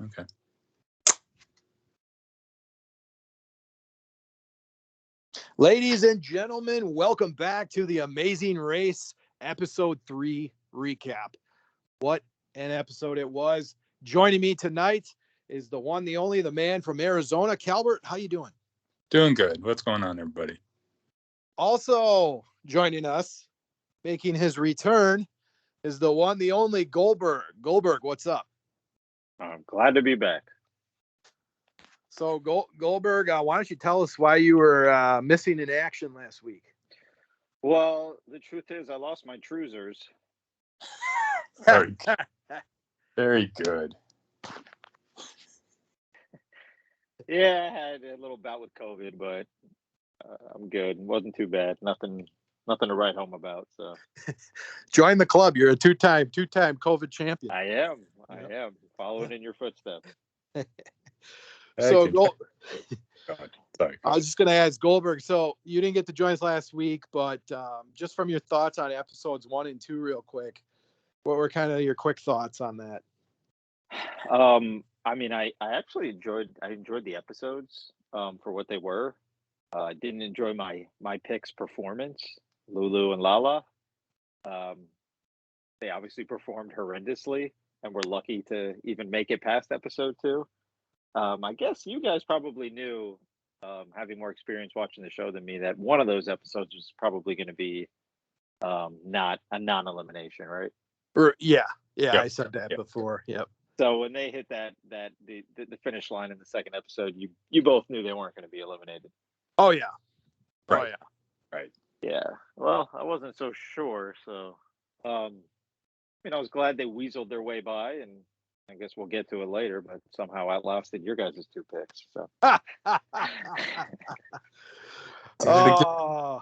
Okay. Ladies and gentlemen, welcome back to the Amazing Race Episode 3 recap. What an episode it was. Joining me tonight is the one, the only, the man from Arizona. Calbert, how you doing? Doing good. What's going on, everybody? Also joining us, making his return, is the one, the only Goldberg. Goldberg, what's up? I'm glad to be back. So, Goldberg, why don't you tell us why you were missing in action last week? Well, the truth is, I lost my trousers. Very good. Very good. Yeah, I had a little bout with COVID, but I'm good. It wasn't too bad. Nothing to write home about. So, join the club. You're a two-time COVID champion. I am following in your footsteps. So, Sorry. I was just going to ask Goldberg. So, you didn't get to join us last week, but just from your thoughts on episodes 1 and 2, real quick, what were kind of your quick thoughts on that? I mean, I actually enjoyed the episodes for what they were. I didn't enjoy my pick's performance, Lulu and Lala. They obviously performed horrendously, and we're lucky to even make it past episode 2. I guess you guys probably knew, having more experience watching the show than me, that one of those episodes was probably going to be not a non-elimination, right? Yeah, Yep. I said that before. Yep. So when they hit the finish line in the second episode, you both knew they weren't going to be eliminated. Oh yeah. Right. Oh yeah. Right. Yeah. Well, I wasn't so sure, so I was glad they weaseled their way by, and I guess we'll get to it later, but somehow outlasted your guys' 2 picks. So. Oh,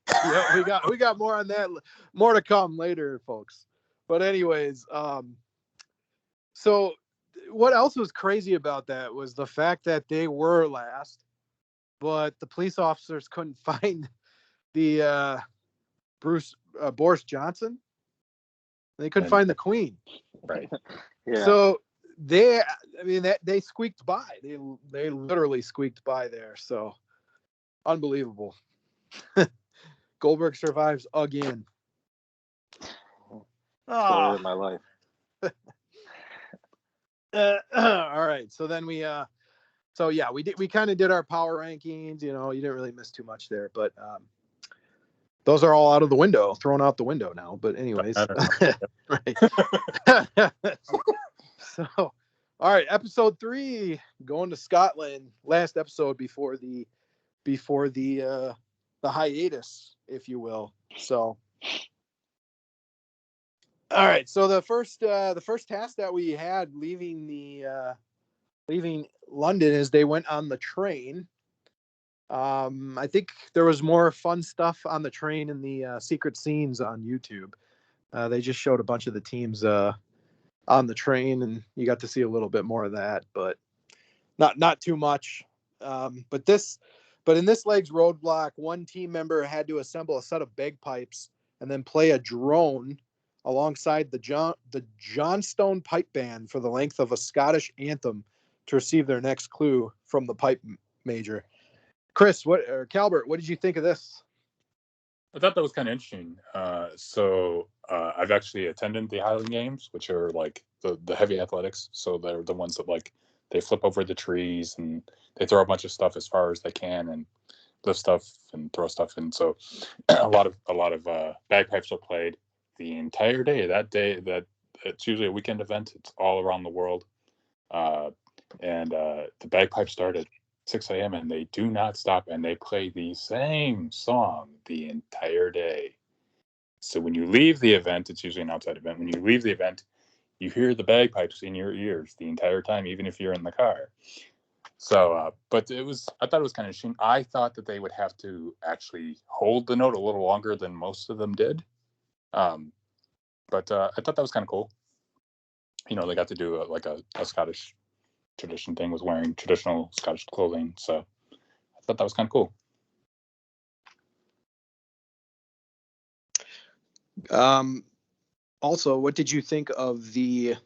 yeah, we got more on that, more to come later, folks. But anyways, so what else was crazy about that was the fact that they were last, but the police officers couldn't find the Boris Johnson. They couldn't find the Queen. Right. Yeah. So they squeaked by. They literally squeaked by there. So unbelievable. Goldberg survives again. Story of my life. All right. So then we kind of did our power rankings. You didn't really miss too much there, but those are all thrown out the window now. But anyways, right. So, all right, episode 3, going to Scotland. Last episode before the hiatus, if you will. So, all right. So the first task that we had leaving London is they went on the train. I think there was more fun stuff on the train in the secret scenes on YouTube. They just showed a bunch of the teams on the train, and you got to see a little bit more of that, but not too much. But in this leg's roadblock, one team member had to assemble a set of bagpipes and then play a drone alongside the Johnstone Pipe Band for the length of a Scottish anthem to receive their next clue from the pipe major. Chris, Calbert, what did you think of this? I thought that was kind of interesting. So I've actually attended the Highland Games, which are like the heavy athletics. So they're the ones that like they flip over the trees and they throw a bunch of stuff as far as they can and lift stuff and throw stuff. And so a lot of bagpipes are played the entire day. That day, that it's usually a weekend event. It's all around the world. And the bagpipes start at 6 a.m. and they do not stop, and they play the same song the entire day. So when you leave the event, it's usually an outside event. When you leave the event, you hear the bagpipes in your ears the entire time, even if you're in the car. So, but I thought it was kind of interesting. I thought that they would have to actually hold the note a little longer than most of them did. But I thought that was kind of cool. They got to do a Scottish tradition thing with wearing traditional Scottish clothing. So I thought that was kind of cool. Also, what did you think of the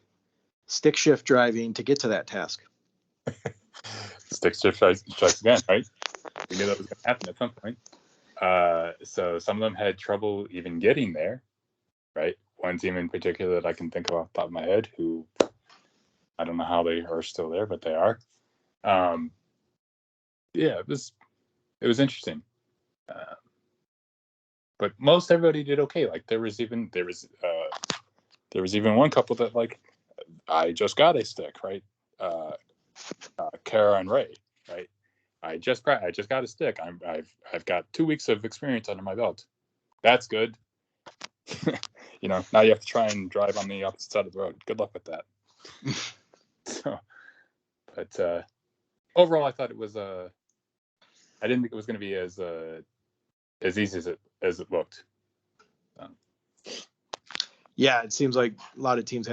stick shift driving to get to that task. Stick shift strikes again, right? We knew that was going to happen at some point. So some of them had trouble even getting there, right? One team in particular that I can think of off the top of my head, who I don't know how they are still there, but they are. Yeah, it was interesting. But most everybody did okay. Like there was even one couple that like I just got a stick, right? Kara and Ray, right? I just got a stick. I've got 2 weeks of experience under my belt. That's good. Now you have to try and drive on the opposite side of the road. Good luck with that. So, but overall, I thought it was I didn't think it was going to be as easy as it looked. Yeah, it seems like a lot of teams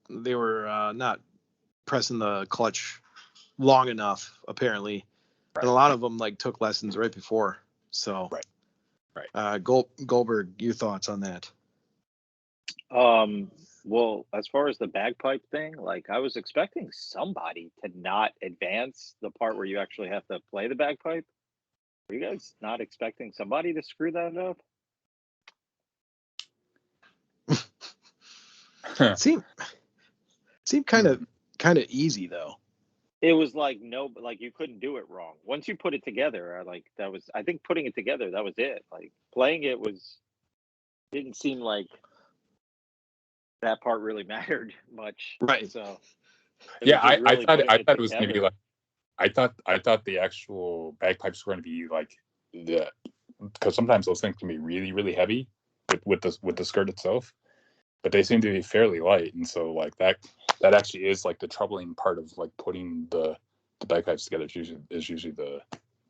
they were not pressing the clutch long enough, apparently, right. And a lot of them like took lessons right before. So, right. Goldberg, your thoughts on that? Well, as far as the bagpipe thing, like I was expecting somebody to not advance the part where you actually have to play the bagpipe. Were you guys not expecting somebody to screw that up? Seemed kind of easy though. It was like like you couldn't do it wrong. Once you put it together, I think putting it together, that was it. Like playing it didn't seem like that part really mattered much. Right. So yeah, I thought it was going to be like I thought the actual bagpipes were going to be like because sometimes those things can be really, really heavy with the skirt itself, but they seem to be fairly light, and so like that actually is like the troubling part of like putting the bagpipes together is usually the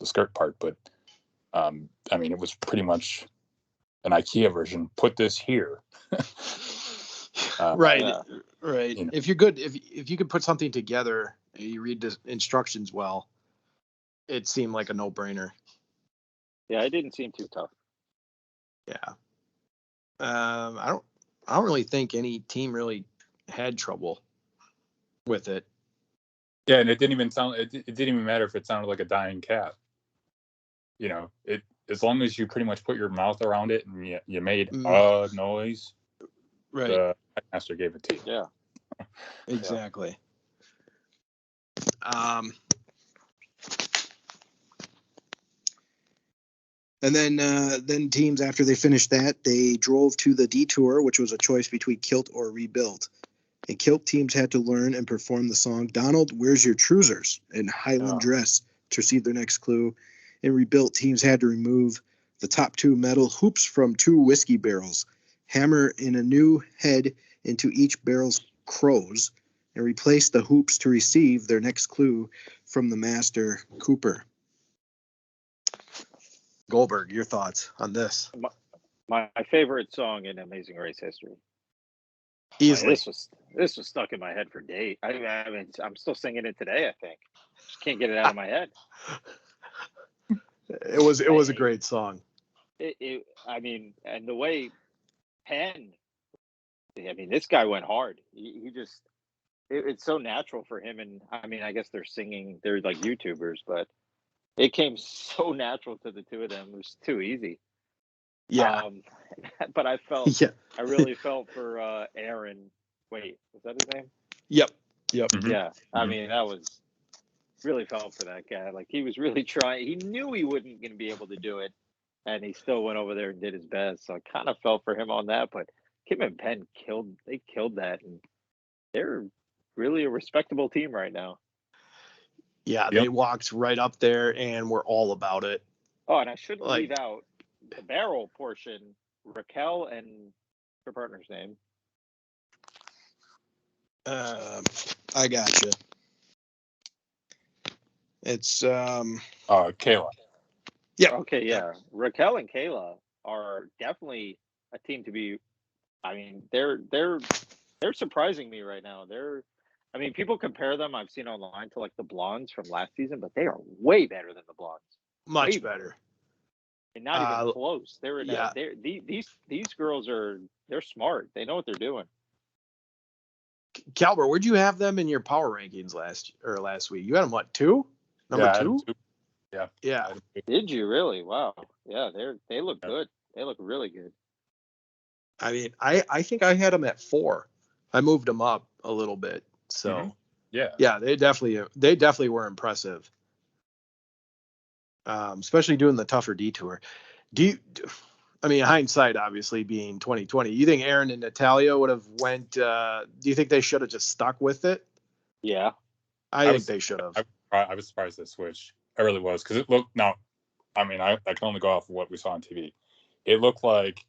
skirt part. But I mean, it was pretty much an IKEA version. Put this here. Right. If you're good, if you could put something together, you read the instructions well, it seemed like a no-brainer. Yeah, it didn't seem too tough. Yeah. I don't really think any team really had trouble with it. Yeah, and it didn't even matter if it sounded like a dying cat. It as long as you pretty much put your mouth around it and you made a noise, right? The headmaster gave it to you. Yeah, exactly. And then teams, after they finished that, they drove to the detour, which was a choice between Kilt or Rebuilt. And Kilt teams had to learn and perform the song "Donald, Where's Your Trousers" in Highland dress to receive their next clue. And Rebuilt teams had to remove the top 2 metal hoops from 2 whiskey barrels, hammer in a new head into each barrel's crows, and replace the hoops to receive their next clue from the master Cooper. Goldberg, your thoughts on this? My favorite song in Amazing Race history. Easily. This was stuck in my head for days. I mean, I'm still singing it today. I think just can't get it out of my head. It was a great song. I mean, and the way Penn. I mean, this guy went hard. He just. It's so natural for him, and I mean, I guess they're like YouTubers, but it came so natural to the two of them. It was too easy. Yeah. But I really felt for Aaron. Wait, was that his name? Yep. Mm-hmm. Yeah. Mm-hmm. I mean, really felt for that guy. Like he was really trying. He knew he wasn't going to be able to do it, and he still went over there and did his best. So I kind of felt for him on that. But Kim and Penn killed that, and they're really a respectable team right now. Yeah, they walked right up there and were all about it. Oh, and I shouldn't leave out the barrel portion. Raquel and her partner's name. I gotcha. It's Kayla. Yeah. Okay, yeah. Raquel and Kayla are definitely a team to be. I mean, they're surprising me right now. I mean, people compare them. I've seen online to like the Blondes from last season, but they are way better than the Blondes. Much better. And not even close. These girls they're smart. They know what they're doing. Calbert, where'd you have them in your power rankings last week? You had them what, 2? Number Yeah, I had 2? two. Yeah. Yeah. Did you really? Wow. Yeah, they look Yeah. good. They look really good. I mean, I think I had them at 4. I moved them up a little bit. So Yeah. yeah, they definitely were impressive. Especially doing the tougher detour. I mean, hindsight obviously being 2020, you think Aaron and Natalia would have went? Do you think they should have just stuck with it? Yeah. I think they should have. I was surprised they switched. I really was, because it looked. Now, I mean, I can only go off of what we saw on TV. It looked like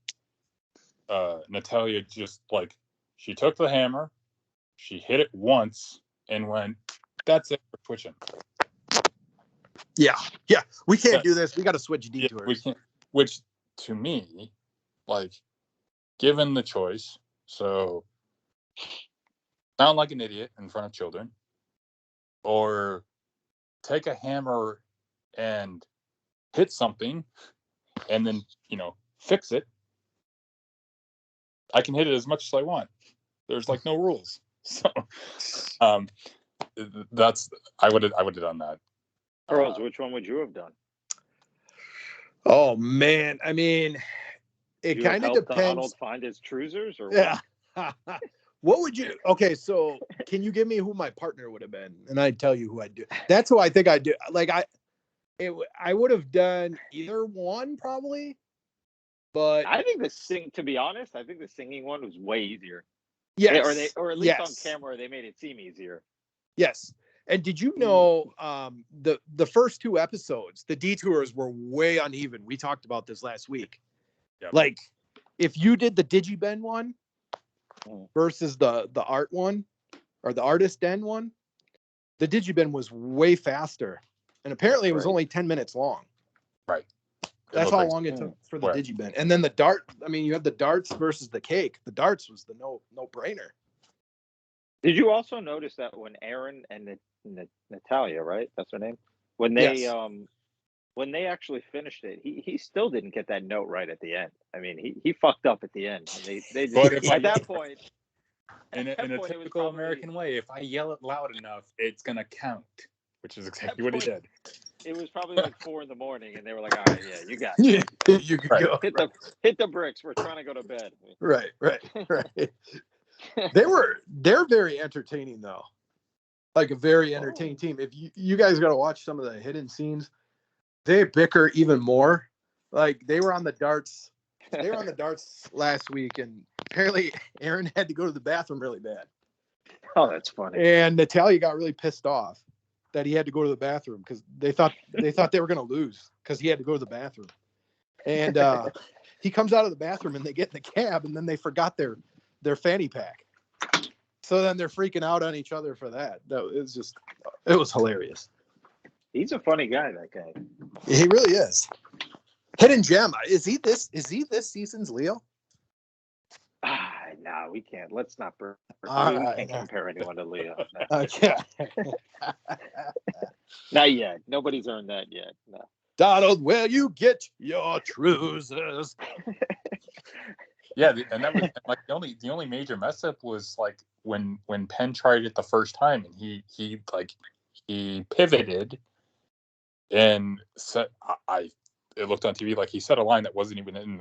Natalia just like, she took the hammer, she hit it once, and went, "That's it for switching." Yeah, we can't Yeah. do this. We got to switch Yeah, detours. we can't. Which, to me, like, given the choice, so sound like an idiot in front of children, or take a hammer and hit something, and then fix it. I can hit it as much as I want. There's like no rules. So that's I would have done that. Earls, which one would you have done? Oh man, I mean, it kind of depends. Donald find his cruisers, or yeah. What would you? Okay, so can you give me who my partner would have been, and I'd tell you who I'd do. That's who I think I'd do. Like I would have done either one probably, but I think to be honest, I think the singing one was way easier. yes, or at least on camera they made it seem easier. Yes. And did you know the first 2 episodes, the detours were way uneven? We talked about this last week. Yep. Like, if you did the Digibend one versus the art one, or the Artist Den one, the Digibend was way faster, and apparently it was only 10 minutes long. Right. That's how long it took for the Digibend. And then the dart. I mean, you have the darts versus the cake. The darts was the no brainer. Did you also notice that when Aaron and Natalia, right? That's her name. When they when they actually finished it, he still didn't get that note right at the end. I mean, he fucked up at the end. They just, at that point. In a typical American way, if I yell it loud enough, it's gonna count, which is exactly what he did. It was probably like 4 a.m, and they were like, "All right, yeah, you got it. You can go. Hit the bricks. We're trying to go to bed." Right. They're very entertaining though. Like a very entertaining team. If you guys got to watch some of the hidden scenes, they bicker even more. Like they were on the darts. They were on the darts last week, and apparently Aaron had to go to the bathroom really bad. Oh, that's funny. And Natalia got really pissed off that he had to go to the bathroom because they thought they were going to lose because he had to go to the bathroom. And he comes out of the bathroom and they get in the cab, and then they forgot their fanny pack. So then they're freaking out on each other for that. No, it was hilarious. He's a funny guy, that guy. He really is. Hidden gem. Is he this season's Leo? No, we can't. Let's not. We can't compare anyone to Leo. No. Okay. Not yet. Nobody's earned that yet. No. Donald, where you get your trousers? Yeah, and that was like the only major mess up was like when Penn tried it the first time, and he pivoted and said it looked on TV like he said a line that wasn't even in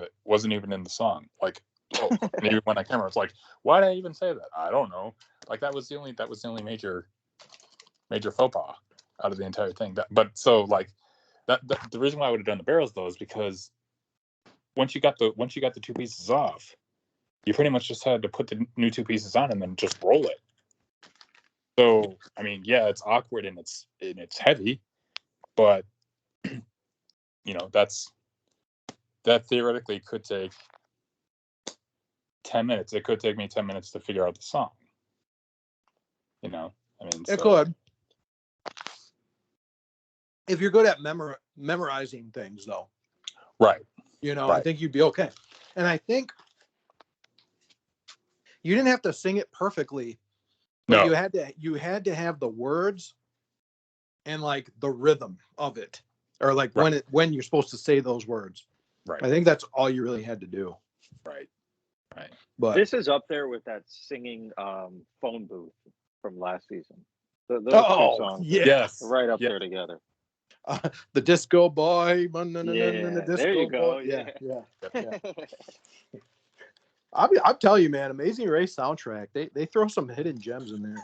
the song. Like, and even when I camera, it's like, why did I even say that? I don't know. Like that was the only major faux pas out of the entire thing. But so like that the reason why I would have done the barrels though is because once you got the 2 pieces off, you pretty much just had to put the new 2 pieces on and then just roll it. So I mean, yeah, it's awkward and it's heavy, but that theoretically could take 10 minutes. It could take me 10 minutes to figure out the song. I mean, it could. If you're good at memorizing things, though, right? Right. I think you'd be okay. And I think you didn't have to sing it perfectly, but you had to have the words and like the rhythm of it, or like when you're supposed to say those words. Right. I think that's all you really had to do. Right. Right. But This is up there with that singing phone booth from last season. Those two oh songs are yeah, Yes. right up Yeah. there together. the disco boy, Yeah, the there you disco go. boy. Yeah, Yeah. yeah. I'm telling you, man, Amazing Race soundtrack. They throw some hidden gems in there.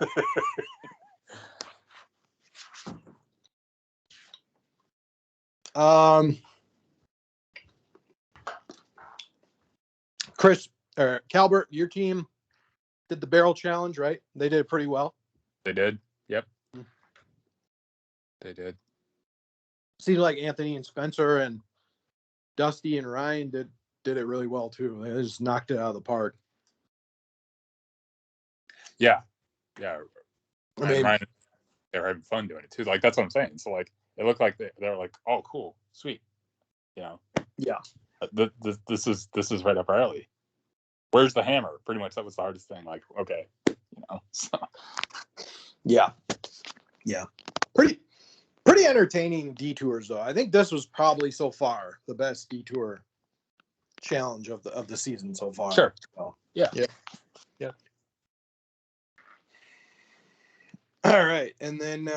Chris or Calbert, your team did the barrel challenge, right? They did it pretty well. They did. Yep. They did. Seemed like Anthony and Spencer and Dusty and Ryan did it really well too. They just knocked it out of the park. Yeah. Yeah. I mean, Ryan, they're having fun doing it too. Like that's what I'm saying. So like it looked like they're like, oh, cool, sweet. You know. yeah. This is right up our alley. Where's the hammer? Pretty much that was the hardest thing. Like, okay, you know. So. Yeah. Pretty entertaining detours though. I think this was probably so far the best detour challenge of the season so far. Sure. So, Yeah. All right, and then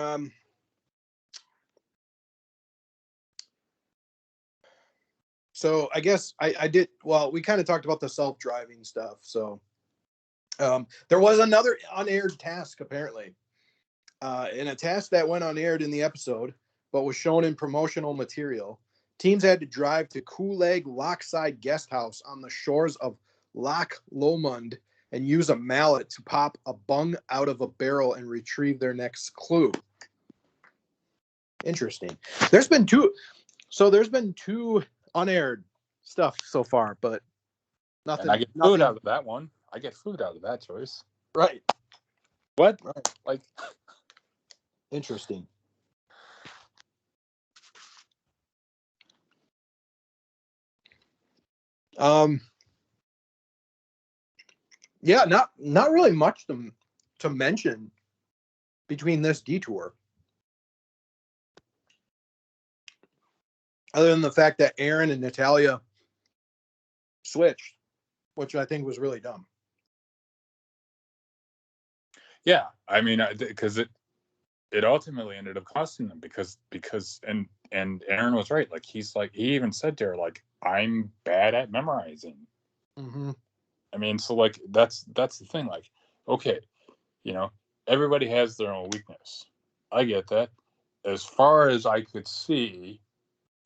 so I guess I did well. We kind of talked about the self-driving stuff. So there was another unaired task apparently, and a task that went unaired in the episode, but was shown in promotional material. Teams had to drive to Kuleg Lochside Guest House on the shores of Loch Lomond and use a mallet to pop a bung out of a barrel and retrieve their next clue. Interesting. There's been two unaired stuff so far, but nothing. And I get food out of that one. I get food out of that choice. Right. What? Right. Like, interesting. Yeah, not really much to mention between this detour. Other than the fact that Aaron and Natalia switched, which I think was really dumb. yeah, I mean, because it ultimately ended up costing them because and Aaron was right. Like he even said to her, like, I'm bad at memorizing. Mm-hmm. I mean, so like that's the thing. Like, okay, you know, everybody has their own weakness. I get that. As far as I could see,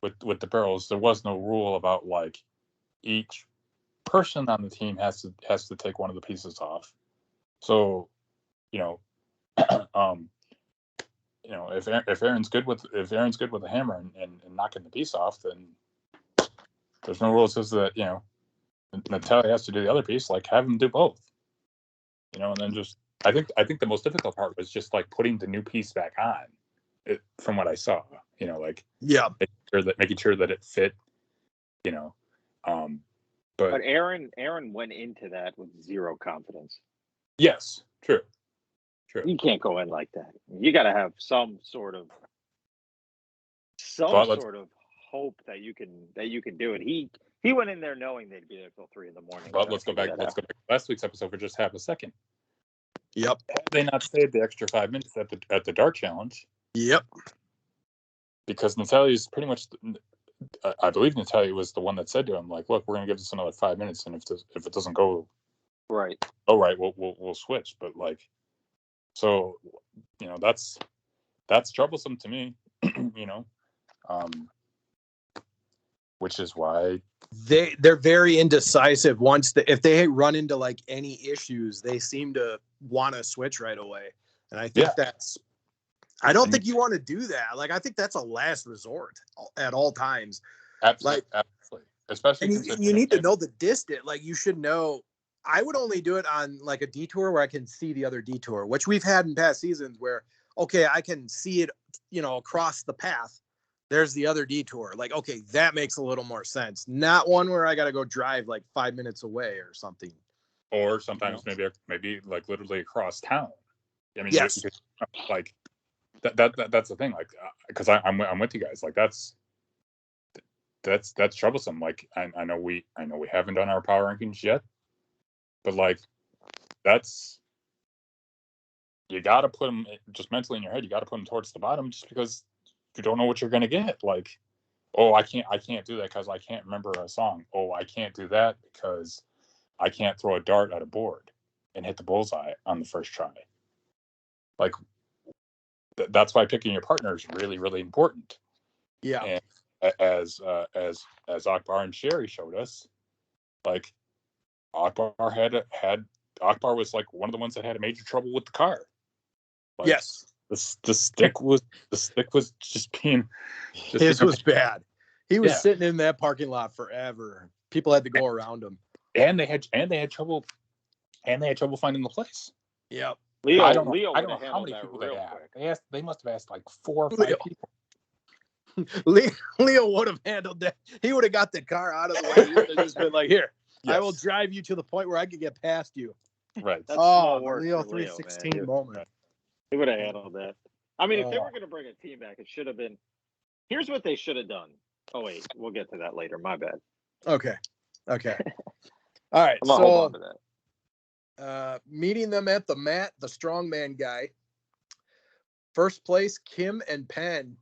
with the barrels, there was no rule about like each person on the team has to take one of the pieces off. So, you know, you know, if Aaron's good with the hammer and knocking the piece off, then there's no rule that says that, you know, Natalia has to do the other piece. Like, have him do both. You know, and then just I think the most difficult part was just like putting the new piece back on. From what I saw, you know, like making sure that it fit. You know, But Aaron went into that with zero confidence. Yes, true. You can't go in like that. You got to have some sort of hope that you can do it. He went in there knowing they'd be there till 3 a.m. But let's go back to last week's episode for just half a second. Yep. Had they not stayed the extra 5 minutes at the dart challenge? Yep. Because Natalia's pretty much, I believe Natalia was the one that said to him, like, "Look, we're going to give this another 5 minutes, and if it doesn't go right, we'll switch." But like, so, you know, that's troublesome to me. You know, which is why they're very indecisive. If they run into like any issues, they seem to want to switch right away, and I think I don't think you want to do that. Like, I think that's a last resort at all times. Absolutely. Especially you need to know the distance. Like, you should know. I would only do it on like a detour where I can see the other detour, which we've had in past seasons where, okay, I can see it, you know, across the path. There's the other detour. Like, okay, that makes a little more sense. Not one where I got to go drive like 5 minutes away or something. Or sometimes maybe like literally across town. I mean, yes. Like that's the thing. Like, because I'm with you guys. Like that's troublesome. Like I know we haven't done our power rankings yet, But like, that's, you got to put them just mentally in your head. You got to put them towards the bottom, just because you don't know what you're gonna get. Like, oh, I can't do that because I can't remember a song. Oh, I can't do that because I can't throw a dart at a board and hit the bullseye on the first try. Like, that's why picking your partner is really, really important. Yeah. And as Akbar and Sherry showed us, like, Akbar was like one of the ones that had major trouble with the car. Like, Yes. the stick was just being His was bad. He was Yeah. sitting in that parking lot forever. People had to go around him. and they had trouble finding the place. Yep. Leo I don't would know have how handled many that people real they asked. quick. They must have asked like 4 or 5 Leo. people. Leo would have handled that. He would have got the car out of the way. He would have just been like, "Here, I will Yes. drive you to the point where I can get past you." Right. That's small the work Leo for Leo, 316 man. moment. He would have handled that. I mean, if they Oh. were going to bring a team back, it should have been. Here's what they should have done. Oh wait, we'll get to that later. My bad. Okay. All right. I'm gonna hold on to that. Meeting them at the mat, the strongman guy. First place, Kim and Penn.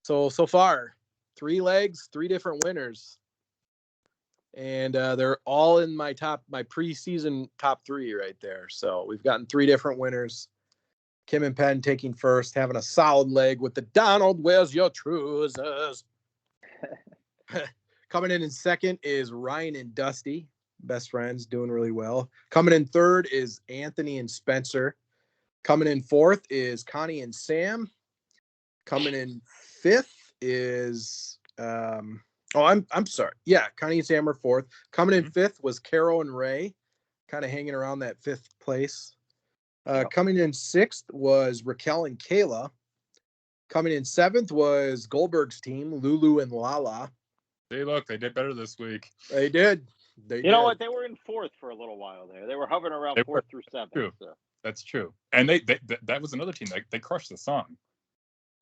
So far, 3 legs, 3 different winners. And they're all in my preseason top 3 right there. So we've gotten 3 different winners. Kim and Penn taking first, having a solid leg with the Donald, where's your trousers? Coming in second is Ryan and Dusty, best friends, doing really well. Coming in third is Anthony and Spencer. Coming in fourth is Connie and Sam. Coming in fifth is I'm sorry. Yeah, Connie and Sam are fourth. Coming in fifth was Carol and Ray, kind of hanging around that 5th place. Coming in sixth was Raquel and Kayla. Coming in 7th was Goldberg's team, Lulu and Lala. Hey, look, they did better this week. They did. You know what? They were in 4th for a little while there. They were hovering around 4th through 7th. True. So. That's true. And that was another team. They crushed the song.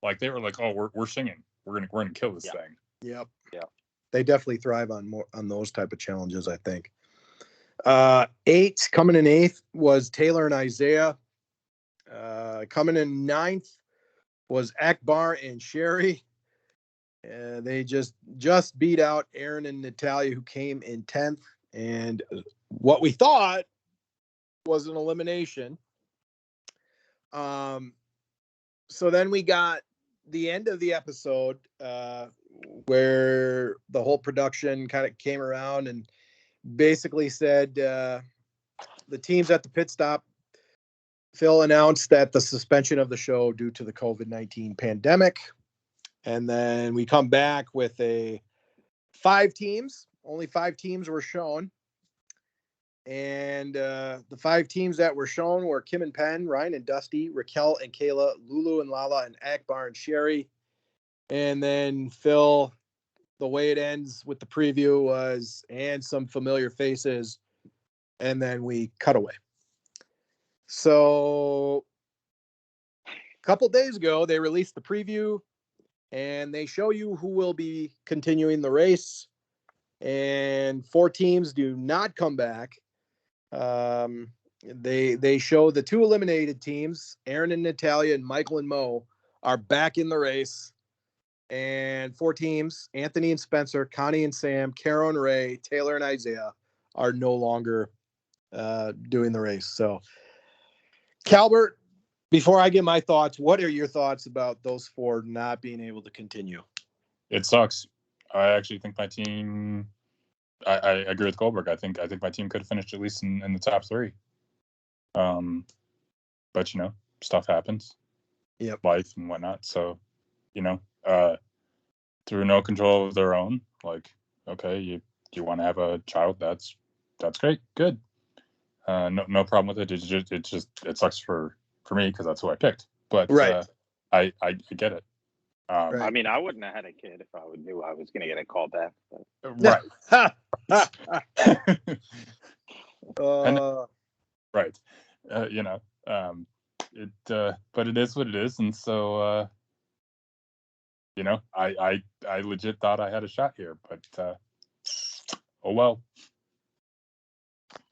Like, they were like, oh, we're singing. We're gonna kill this thing. Yep. Yeah. They definitely thrive on those type of challenges, I think. 8 coming in 8th was Taylor and Isaiah. Coming in 9th was Akbar and Sherry. They just beat out Aaron and Natalia, who came in 10th. And what we thought was an elimination. So then we got the end of the episode where the whole production kind of came around and basically said the teams at the pit stop. Phil announced that the suspension of the show due to the COVID-19 pandemic. And then we come back with 5 teams. Only 5 teams were shown. And the 5 teams that were shown were Kim and Penn, Ryan and Dusty, Raquel and Kayla, Lulu and Lala, and Akbar and Sherry. And then Phil, the way it ends with the preview was, and some familiar faces. And then we cut away. So a couple days ago, they released the preview and they show you who will be continuing the race. And 4 teams do not come back. They show the 2 eliminated teams, Aaron and Natalia and Michael and Mo, are back in the race. And 4 teams, Anthony and Spencer, Connie and Sam, Carol and Ray, Taylor and Isaiah, are no longer doing the race. So, Calbert, before I get my thoughts, what are your thoughts about those 4 not being able to continue? It sucks. I actually think my team. I agree with Goldberg. I think my team could have finished at least in the top 3. But stuff happens. Yep. Life and whatnot. So, through no control of their own, like, okay, you want to have a child, that's great, good. No problem with it. It sucks for me because that's who I picked. But right. I get it. Right. I mean, I wouldn't have had a kid if I knew I was going to get a call back. Right. Right. But it is what it is, and so I legit thought I had a shot here, but oh well.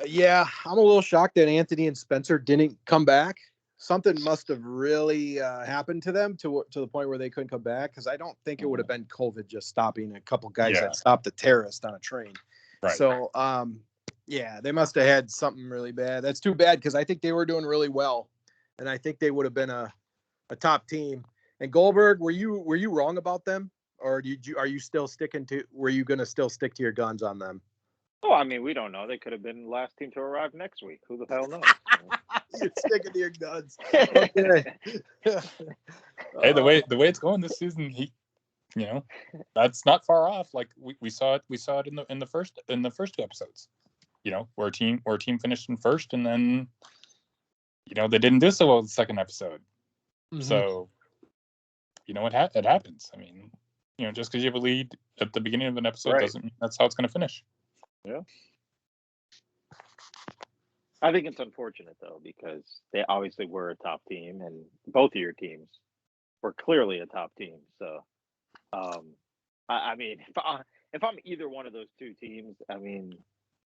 Yeah, I'm a little shocked that Anthony and Spencer didn't come back. Something must have really happened to them to the point where they couldn't come back, because I don't think it would have been COVID just stopping a couple guys Yeah. that stopped a terrorist on a train. Right. So, yeah, they must have had something really bad. That's too bad, because I think they were doing really well, and I think they would have been a top team. And Goldberg, were you wrong about them, or are you still sticking to? Were you going to still stick to your guns on them? Oh, I mean, we don't know. They could have been the last team to arrive next week. Who the hell knows? You're sticking to your guns. Okay. Hey, the way it's going this season, that's not far off. Like we saw it in the first 2 episodes. Where a team finished in first, and then they didn't do so well in the second episode. Mhm. So it happens. I mean, just because you have a lead at the beginning of an episode Right. doesn't mean that's how it's going to finish. Yeah. I think it's unfortunate though, because they obviously were a top team, and both of your teams were clearly a top team. So, I mean, if I'm either one of those two teams, I mean,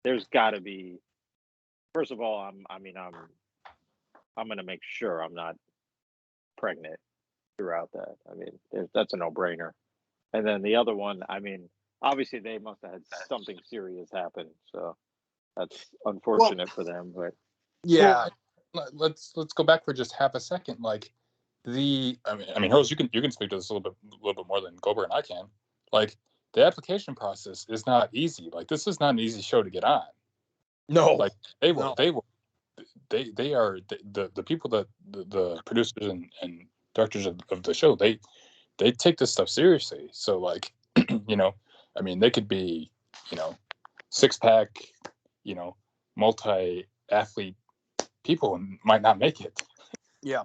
there's got to be. First of all, I'm going to make sure I'm not pregnant throughout that. I mean, that's a no-brainer. And then the other one, I mean, obviously they must have had something serious happen, so that's unfortunate for them. But Yeah. Well, let's go back for just half a second. Like I mean, Rose, you can speak to this a little bit more than Gober and I can. Like, the application process is not easy. Like, this is not an easy show to get on. No. Like, they No. are the people that the producers and directors of the show, they take this stuff seriously. So, like, I mean, they could be, 6-pack, multi-athlete people and might not make it. Yeah.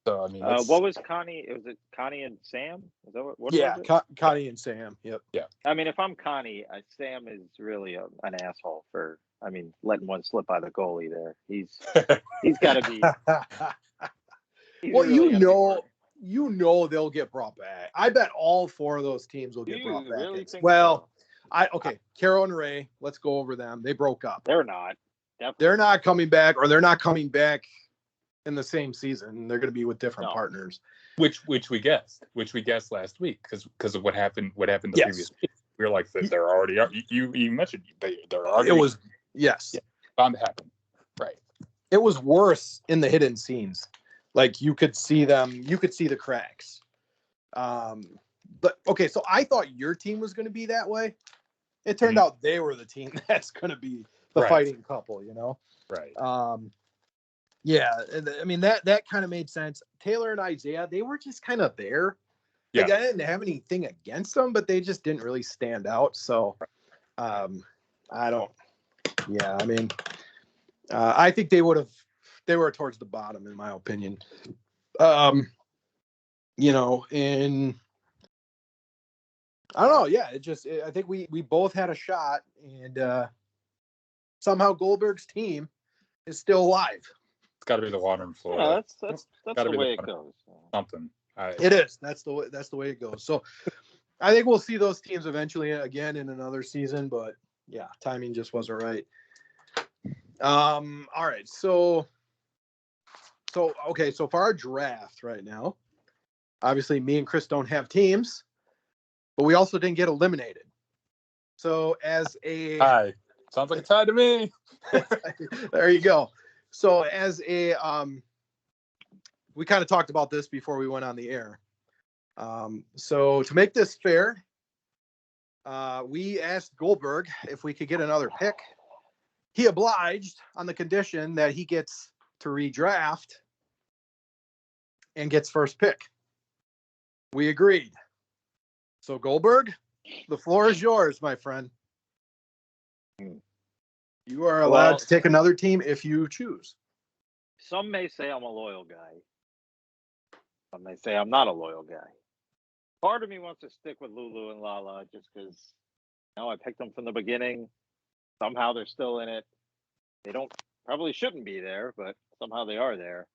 So, I mean, what was Connie? Was it Connie and Sam? Is that what Yeah, was it? Connie and Sam. Yep. Yeah. I mean, if I'm Connie, Sam is really an asshole for, I mean, letting one slip by the goalie there. He's got to be. Well, really they'll get brought back. I bet all 4 of those teams will Do get you brought back. really think Well, so? okay, Carol and Ray, let's go over them. They broke up. They're not. Definitely. They're not coming back, or they're not coming back in the same season. They're going to be with different partners. Which we guessed last week because of what happened the previous week. We were like, they're already. You mentioned they're already. It was bound to happen, right? It was worse in the hidden scenes. Like, you could see them. You could see the cracks. But okay, so I thought your team was going to be that way. It turned out they were the team that's going to be the fighting couple. Right. Yeah, I mean, that kind of made sense. Taylor and Isaiah, they were just kind of there. Yeah. Like, I didn't have anything against them, but they just didn't really stand out. So, I don't. Yeah, I mean, I think they were towards the bottom, in my opinion. And I don't know. Yeah, I think we both had a shot, and somehow Goldberg's team is still alive. It's got to be the water and Florida. Yeah, that's the way it goes. Something. It is. That's the way it goes. So I think we'll see those teams eventually again in another season, but yeah, timing just wasn't right. All right. So okay. So for our draft right now, obviously me and Chris don't have teams, but we also didn't get eliminated. So as a tie, sounds like a tie to me. There you go. So as a we kind of talked about this before we went on the air. So to make this fair, we asked Goldberg if we could get another pick. He obliged on the condition that he gets to redraft and gets first pick. We agreed. So Goldberg, the floor is yours, my friend. You are allowed to take another team if you choose. Some may say I'm a loyal guy. Some may say I'm not a loyal guy. Part of me wants to stick with Lulu and Lala just because, I picked them from the beginning. Somehow they're still in it. They probably shouldn't be there, but somehow they are there.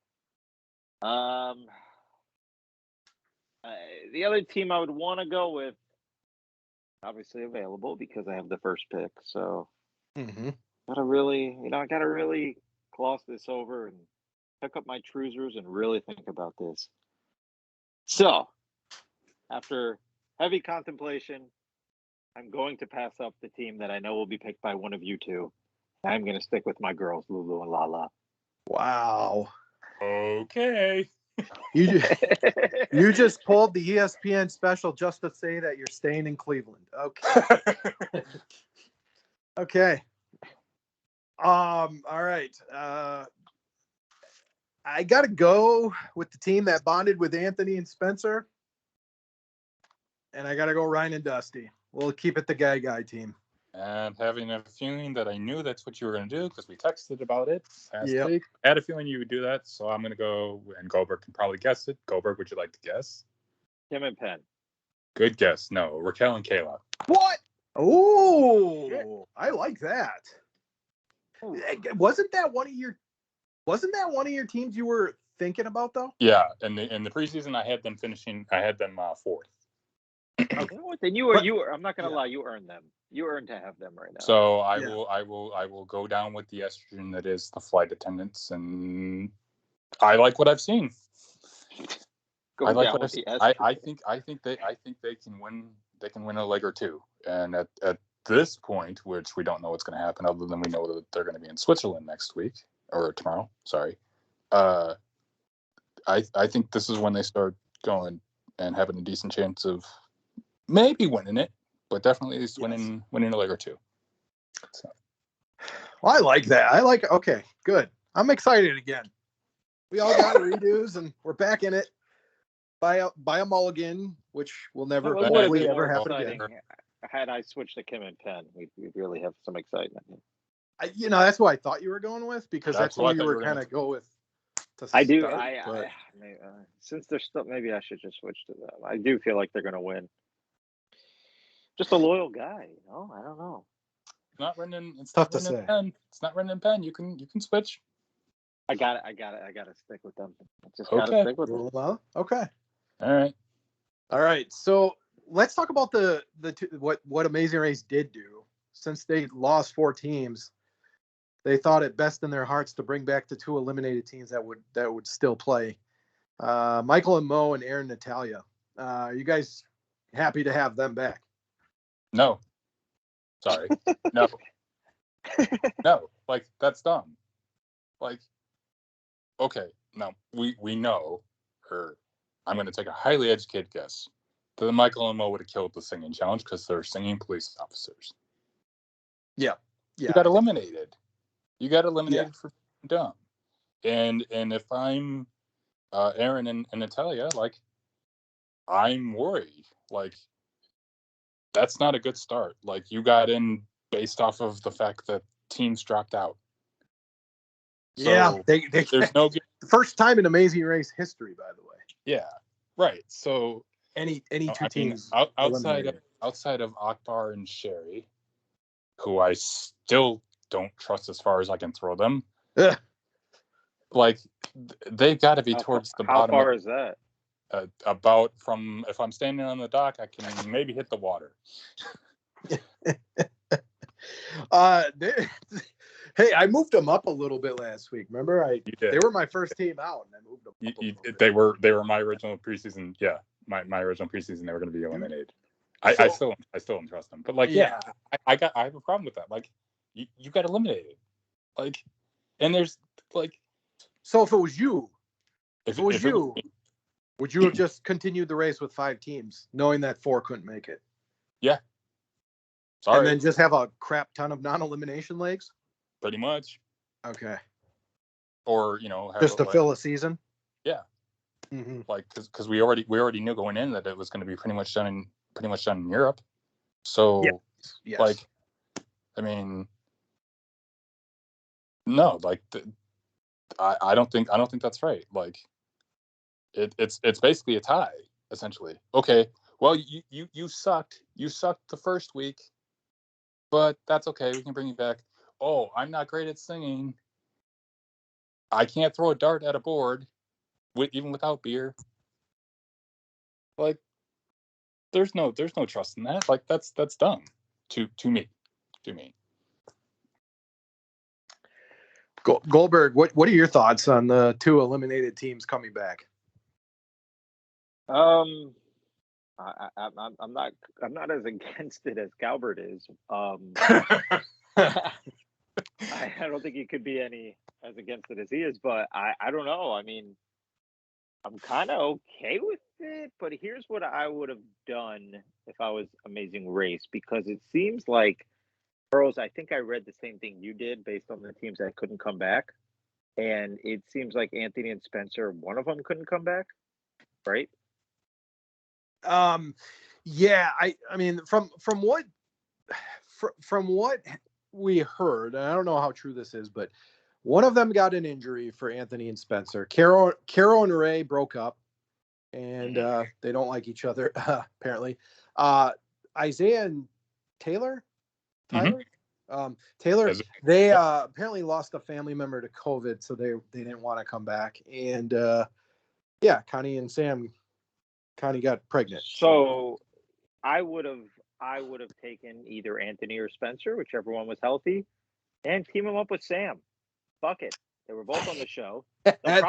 The other team I would want to go with, obviously available because I have the first pick. So I gotta really gloss this over and pick up my trousers and really think about this. So, after heavy contemplation, I'm going to pass up the team that I know will be picked by one of you two. I'm going to stick with my girls, Lulu and Lala. Wow. Okay. You you just pulled the ESPN special just to say that you're staying in Cleveland. Okay. Okay. All right. I gotta go with the team that bonded with Anthony and Spencer. And I gotta go Ryan and Dusty. We'll keep it the guy team. And having a feeling that I knew that's what you were going to do because we texted about it last Yep. week. I had a feeling you would do that, so I'm going to go, and Goldberg can probably guess it. Goldberg, would you like to guess? Kim and Penn. Good guess. No, Raquel and Kayla. What? Oh, I like that. Wasn't that one of your teams you were thinking about though? Yeah, in the preseason, I had them fourth. Okay. You know what? Then you were. I'm not gonna lie. You earned them. You earned to have them right now. So I will go down with the estrogen that is the flight attendants, and I like what I've seen. I like what I've seen. I think they can win. They can win a leg or two, and at this point, which we don't know what's going to happen, other than we know that they're going to be in Switzerland next week or tomorrow. Sorry. I think this is when they start going and having a decent chance of maybe winning it, but definitely at least winning a leg or two. So. Well, I like that. Okay, good. I'm excited again. We all got redos and we're back in it. By a mulligan, which will never hopefully ever happen again. Had I switched to Kim and Penn, we'd really have some excitement. That's what I thought you were going with because that's what you were kind of go with. I do. Since they're still, maybe I should just switch to them. I do feel like they're going to win. Just a loyal guy, I don't know. Not Rendon. It's tough to say. Penn. It's not Rendon Penn. You can switch. I got to stick with them. I just got to stick with them. Well, okay. All right. So let's talk about the what Amazing Race did do. Since they lost 4 teams, they thought it best in their hearts to bring back the 2 eliminated teams that would still play. Michael and Mo and Aaron and Natalia. You guys happy to have them back? No. Sorry. No. No. Like, that's dumb. Like, okay. No, we know, or I'm going to take a highly educated guess, that Michael and Mo would have killed the singing challenge because they're singing police officers. Yeah. You got eliminated. For dumb. And if I'm Aaron and Natalia, like, I'm worried. Like, that's not a good start. Like, you got in based off of the fact that teams dropped out. So there's no first time in Amazing Race history, by the way. Yeah, right. So any two teams outside of Akbar and Sherry, who I still don't trust as far as I can throw them. Like, they've got to be towards the bottom. How far is that? About from, if I'm standing on the dock, I can maybe hit the water. Hey, I moved them up a little bit last week. Remember, they were my first team out, and I moved them up. They were my original preseason. Yeah, my original preseason. They were going to be eliminated. I still don't trust them. But like, I have a problem with that. Like, you got eliminated. Like, and there's like. So if it was you, would you have just continued the race with 5 teams, knowing that 4 couldn't make it? Yeah. Sorry. And then just have a crap ton of non-elimination legs? Pretty much. Okay. Or, just to fill a season? Yeah. Mm-hmm. Like, because we already knew going in that it was going to be pretty much done in Europe. So, yes. Like, I mean, no, like, I don't think that's right. Like, it's basically a tie, essentially. Okay, well, you sucked the first week, but that's okay. We can bring you back. Oh, I'm not great at singing. I can't throw a dart at a board, even without beer. Like, there's no trust in that. Like, that's dumb to me. Goldberg, what are your thoughts on the 2 eliminated teams coming back? I'm not as against it as Galbert is. I don't think he could be any as against it as he is, but I don't know. I mean, I'm kind of okay with it, but here's what I would have done if I was Amazing Race, because it seems like, Burrows, I think I read the same thing you did based on the teams that couldn't come back. And it seems like Anthony and Spencer, one of them couldn't come back, right? Yeah, I mean, from what we heard, and I don't know how true this is, but one of them got an injury for Anthony and Spencer. Carol and Ray broke up, and they don't like each other apparently. Isaiah and Tyler, Taylor, they apparently lost a family member to COVID, so they didn't want to come back. And Connie and Sam, Connie got pregnant. So I would have taken either Anthony or Spencer, whichever one was healthy, and team them up with Sam. Fuck it. They were both on the show. They'll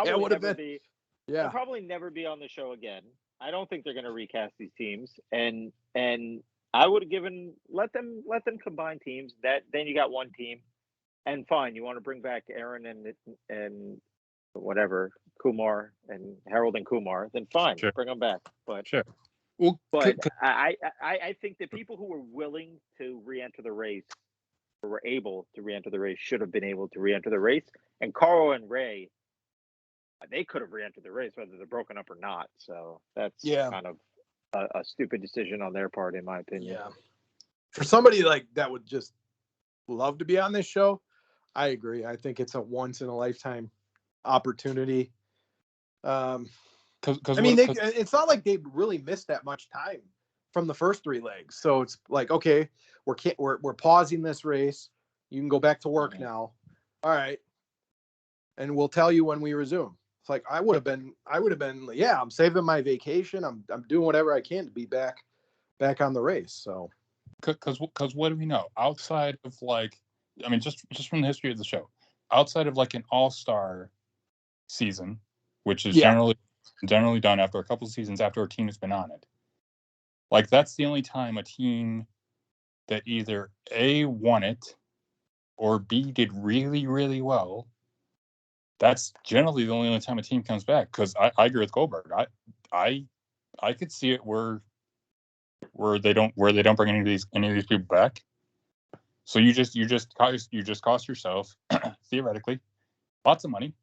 probably never be on the show again. I don't think they're going to recast these teams, and I would have let them combine teams. That then you got one team, and fine. You want to bring back Aaron and whatever Kumar and Harold and Kumar, then fine, sure. Bring them back. But sure. Well, but I think the people who were willing to re-enter the race, or were able to re-enter the race, should have been able to re-enter the race. And Carl and Ray, they could have re-entered the race whether they're broken up or not. So that's kind of a stupid decision on their part, in my opinion. Yeah. For somebody like that would just love to be on this show, I agree. I think it's a once in a lifetime opportunity. It's not like they really missed that much time from the first 3 legs. So it's like, okay, we're pausing this race. You can go back to work now. All right. And we'll tell you when we resume. It's like, I would have been, I'm saving my vacation. I'm doing whatever I can to be back on the race. So, because what do we know outside of just from the history of the show, outside of like an all-star season, which is generally done after a couple of seasons after a team has been on it. Like, that's the only time a team that either A, won it, or B, did really, really well. That's generally the only time a team comes back. Because I agree with Goldberg. I could see it where they don't bring any of these people back. So you just cost yourself theoretically lots of money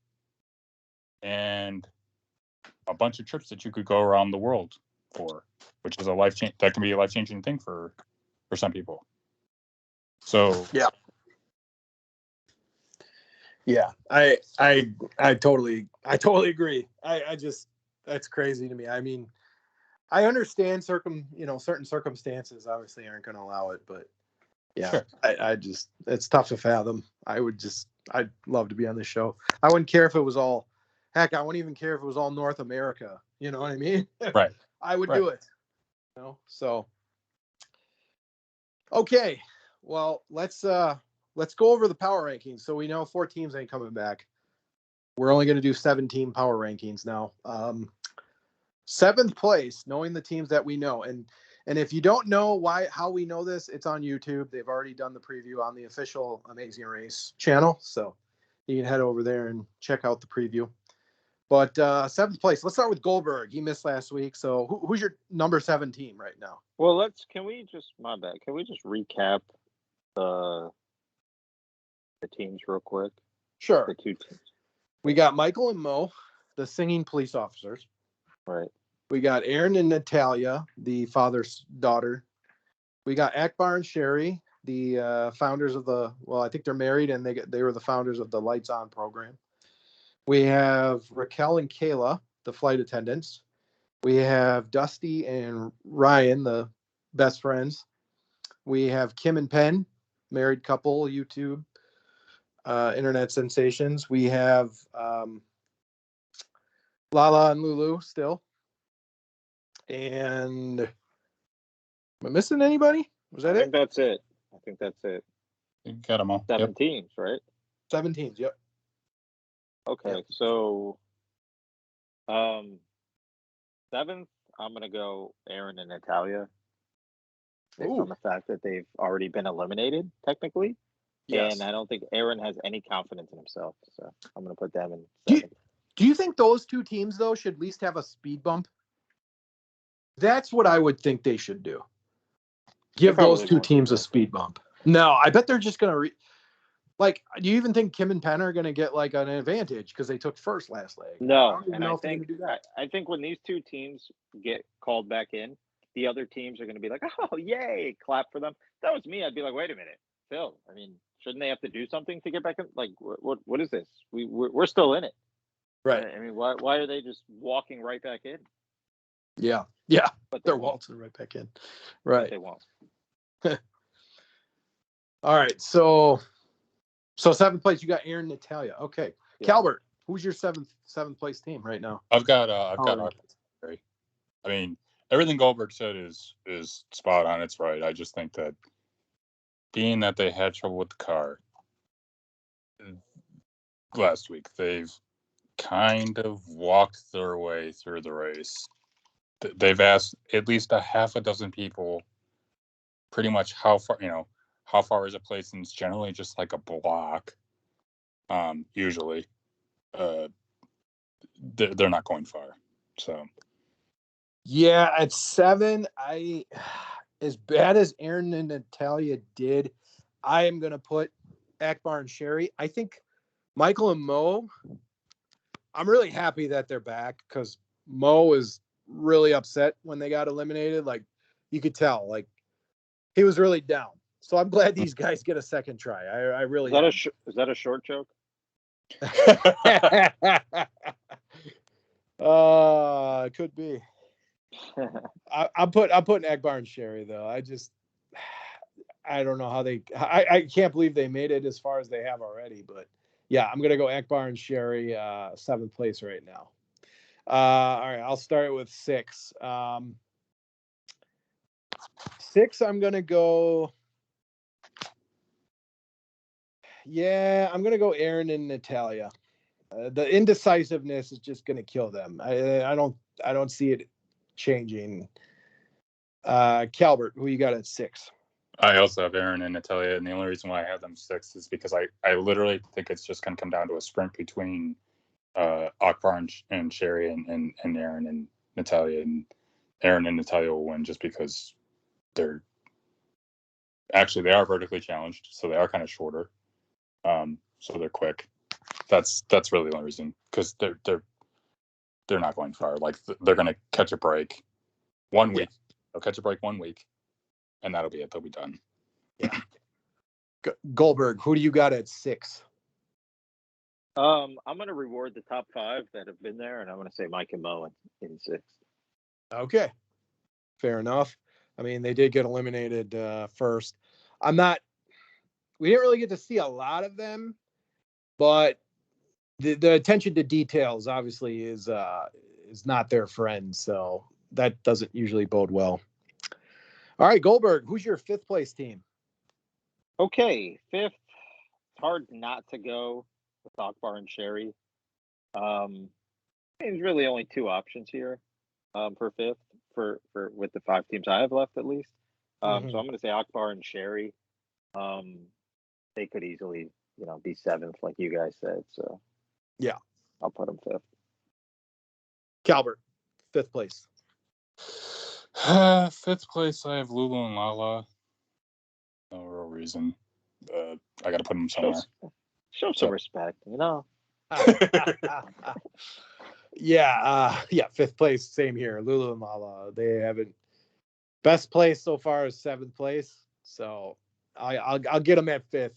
and a bunch of trips that you could go around the world for, which is that can be a life-changing thing for some people. So I totally agree. I just, that's crazy to me. I mean, I understand certain circumstances obviously aren't going to allow it, but sure. I just, it's tough to fathom. I'd love to be on this show. I wouldn't care if it was all, heck, I wouldn't even care if it was all North America. You know what I mean? Right. I would do it. So, okay. Well, let's go over the power rankings. So we know 4 teams ain't coming back. We're only going to do 17 power rankings now. 7th place, knowing the teams that we know. And if you don't know how we know this, it's on YouTube. They've already done the preview on the official Amazing Race channel. So you can head over there and check out the preview. But 7th place, let's start with Goldberg. He missed last week. So who's your number 7 team right now? Well, can we just recap the teams real quick? Sure. The 2 teams. We got Michael and Mo, the singing police officers. Right. We got Aaron and Natalia, the father's daughter. We got Akbar and Sherry, the founders of I think they're married, and they were the founders of the Lights On program. We have Raquel and Kayla, the flight attendants. We have Dusty and Ryan, the best friends. We have Kim and Penn, married couple, YouTube, internet sensations. We have Lala and Lulu still. And am I missing anybody? Was that it? I think that's it. You got them all. 7 teams, right? 7 teams, yep. Okay, Yep. so 7th, I'm gonna go Aaron and Natalia based on Ooh, the fact that they've already been eliminated technically, and yes. I don't think Aaron has any confidence in himself. So I'm gonna put them in Do you, 7th. do you think those two teams though should at least have a speed bump? That's what I would think they should do. They Give those probably two won't teams a do speed bump. No, I bet they're just gonna like. Do you even think Kim and Penn are gonna get like an advantage because they took first last leg? I no, don't even and know I if they're gonna think do I, that. I think when these two teams get called back in, the other teams are gonna be like, "Oh, yay!" Clap for them. If that was me, I'd be like, "Wait a minute, Phil. I mean, shouldn't they have to do something to get back in? Like, what is this? We're still in it. Right. I mean, why are they just walking right back in? Yeah. Yeah. But they They're won't. waltzing right back in. But Right. they won't. All right. So 7th place, you got Aaron and Natalia. Okay. Yeah. Calbert, who's your seventh place team right now? I've got Power Oxford. I mean, everything Goldberg said is spot on. It's right. I just think that being that they had trouble with the car last week, they've kind of walked their way through the race. They've asked at least a half a dozen people pretty much how far is a place, and it's generally just like a block. Usually, uh, they're not going far. So Yeah, at 7, I as bad as Aaron and Natalia did, I am gonna put Akbar and Sherry. I think Michael and Mo. I'm really happy that they're back because Mo was really upset when they got eliminated. Like you could tell, like he was really down. So I'm glad these guys get a second try. I really am. Is that a short joke? It could be. I'm putting Akbar and Sherry though. I don't know how I can't believe they made it as far as they have already, but yeah, I'm gonna go Akbar and Sherry, 7th place right now. All right, I'll start with 6. 6, I'm gonna go. Yeah, I'm gonna go Aaron and Natalia. The indecisiveness is just gonna kill them. I don't see it changing. Calbert, who you got at 6? I also have Aaron and Natalia, and the only reason why I have them 6th is because I literally think it's just going to come down to a sprint between Akbar and Sherry and Aaron and Natalia, and Aaron and Natalia will win just because they're they are vertically challenged, so they are kind of shorter, so they're quick. That's really the only reason, because they're not going far. Like they're going to catch a break 1 week. Yeah. They'll catch a break 1 week, and that'll be it. They'll be done. Yeah. Goldberg, who do you got at 6? I'm gonna reward the top 5 that have been there, and I'm gonna say Mike and Mo in 6th. Okay. Fair enough. I mean, they did get eliminated first. We didn't really get to see a lot of them, but the attention to details obviously is not their friend, so that doesn't usually bode well. All right, Goldberg, who's your 5th place team? Okay, 5th. It's hard not to go with Akbar and Sherry. There's really only 2 options here for 5th for with the 5 teams I have left at least. So I'm going to say Akbar and Sherry. They could easily, be 7th, like you guys said. So Yeah, I'll put them 5th. Calbert, 5th place. 5th place, I have Lulu and Lala. No real reason. I got to put them somewhere. Show some respect, Yeah, 5th place, same here. Lulu and Lala, they haven't. Best place so far is 7th place, so I'll get them at 5th.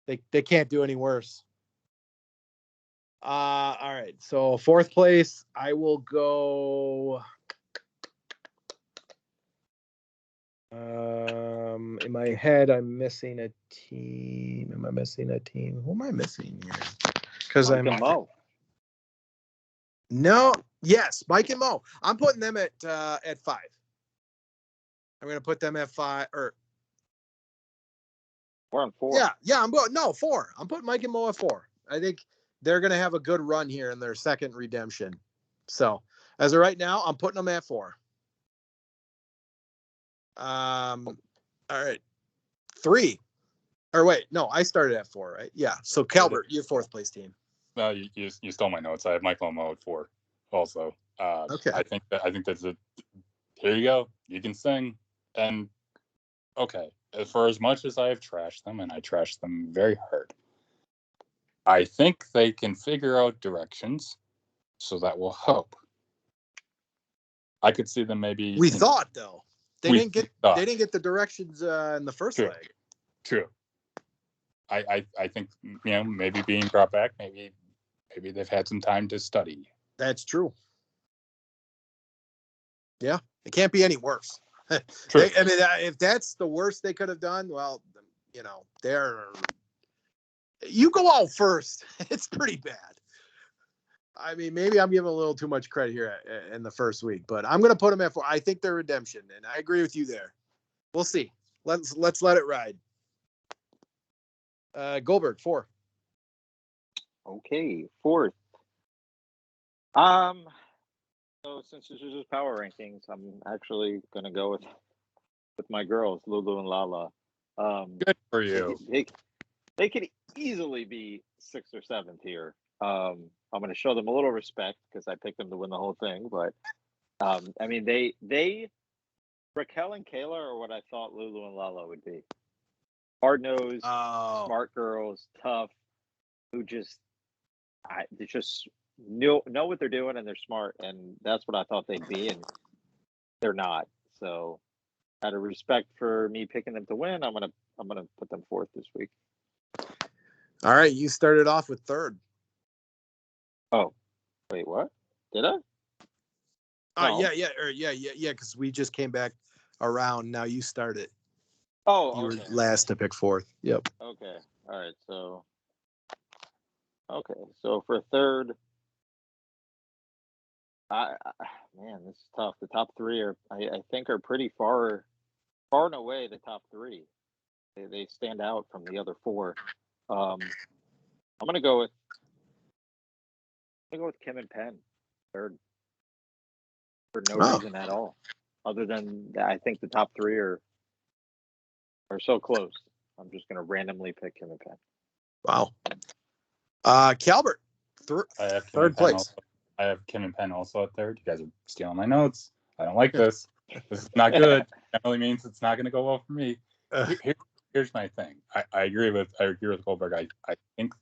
They can't do any worse. All right, so 4th place, I will go. In my head, I'm missing a team. Am I missing a team? Who am I missing here? Because Mike and Mo. No, yes, Mike and Mo. I'm putting them at 5. I'm gonna put them at 5 or. We're on 4. Yeah, I'm going. No, 4. I'm putting Mike and Mo at 4. I think they're going to have a good run here in their second redemption. So as of right now, I'm putting them at 4. All right. 3. Or wait, no, I started at 4, right? Yeah. So Calvert, your 4th place team. No, you stole my notes. I have Michael Mo at 4 also. Okay. I think that's a, here you go. You can sing. And okay, for as much as I have trashed them, and I trashed them very hard, I think they can figure out directions, so that will help. I could see them maybe. We thought though they didn't get the directions in the first True. leg. True. I think maybe being brought back, maybe they've had some time to study. That's true. Yeah, it can't be any worse. True. I mean, if that's the worst they could have done, well, you go out first. It's pretty bad. I mean, maybe I'm giving a little too much credit here in the first week, but I'm going to put them at 4. I think they're redemption, and I agree with you there. We'll see. Let's let it ride. Goldberg, 4. Okay, 4th. So since this is just power rankings, I'm actually gonna go with my girls, Lulu and Lala. Good for you. They could easily be 6th or 7th here. I'm gonna show them a little respect because I picked them to win the whole thing. But I mean, they Raquel and Kayla are what I thought Lulu and Lala would be. Hard-nosed, smart girls, tough, who they just know what they're doing, and they're smart, and that's what I thought they'd be, and they're not. So, out of respect for me picking them to win, I'm gonna put them 4th this week. All right, you started off with 3rd. Oh, wait, what? Did I? No. Yeah. Because we just came back around. Now you started. Oh, you were last to pick 4th. Yep. Okay. All right. So for 3rd, man, this is tough. The top 3 I think are pretty far and away the top 3. They stand out from the other 4. I'm gonna go with Kim and Penn 3rd for no reason at all, other than I think the top 3 are so close. I'm just gonna randomly pick Kim and Penn. Wow. Calvert, I have 3rd place. I have Kim and Penn also at 3rd. You guys are stealing my notes. I don't like this. This is not good. That really means it's not going to go well for me. Here's my thing. I agree with Goldberg. I think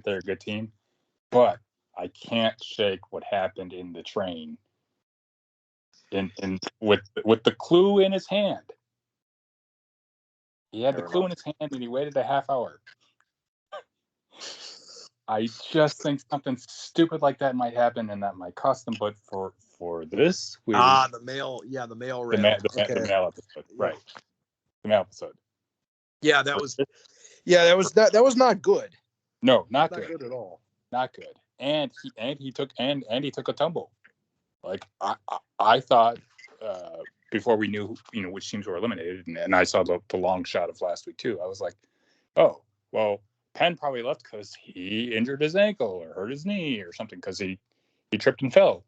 they're a good team, but I can't shake what happened in the train. With the clue in his hand. He had the clue in his hand, and he waited a half hour. I just think something stupid like that might happen, and that might cost them. But for this, the mail rail. The mail episode, right? The mail episode. Yeah, that was not good. No, not good. Not good at all. Not good. And he took a tumble. Like I thought before we knew which teams were eliminated, and I saw the long shot of last week too. I was like, oh well. Penn probably left because he injured his ankle or hurt his knee or something because he tripped and fell